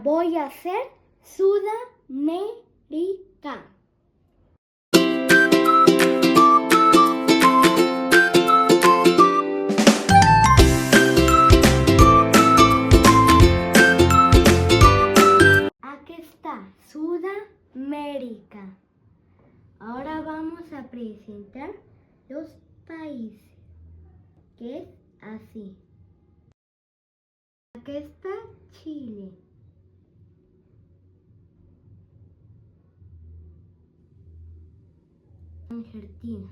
Voy a hacer Sudamérica. Aquí está Sudamérica. Ahora vamos a presentar los países, que es así. Aquí está Chile. Argentina.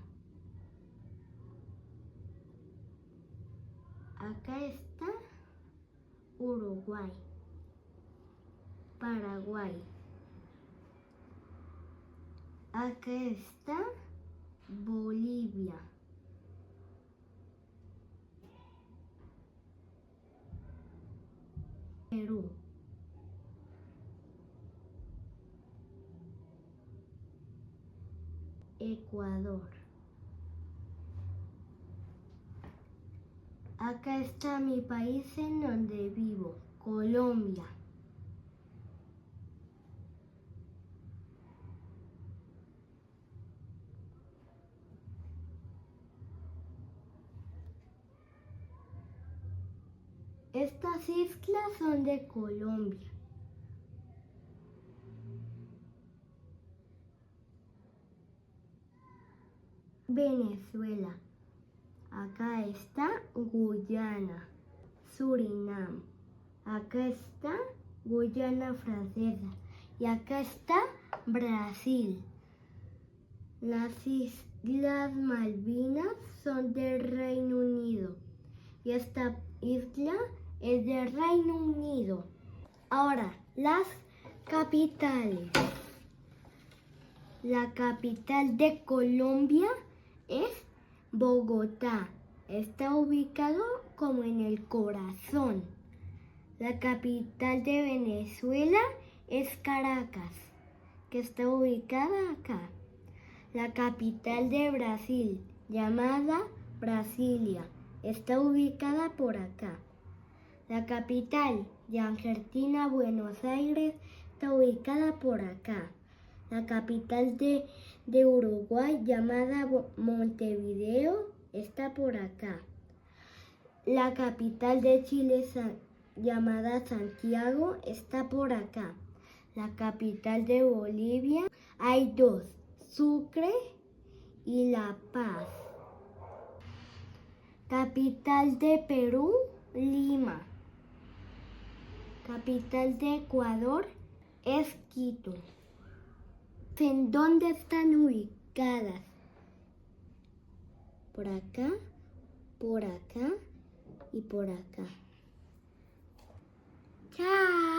Acá está Uruguay, Paraguay. Acá está Bolivia. Perú. Ecuador. Acá está mi país en donde vivo, Colombia. Estas islas son de Colombia. Venezuela. Acá está Guyana, Surinam. Acá está Guyana Francesa. Y acá está Brasil. Las Islas Malvinas son del Reino Unido. Y esta isla es del Reino Unido. Ahora, las capitales. La capital de Colombia es Bogotá. Está ubicado como en el corazón. La capital de Venezuela es Caracas, que está ubicada acá. La capital de Brasil, llamada Brasilia, está ubicada por acá. La capital de Argentina, Buenos Aires, está ubicada por acá. La capital de Uruguay, llamada Montevideo, está por acá. La capital de Chile, llamada Santiago, está por acá. La capital de Bolivia, hay dos, Sucre y La Paz. Capital de Perú, Lima. Capital de Ecuador es Quito. ¿En dónde están ubicadas? Por acá y por acá. ¡Chao!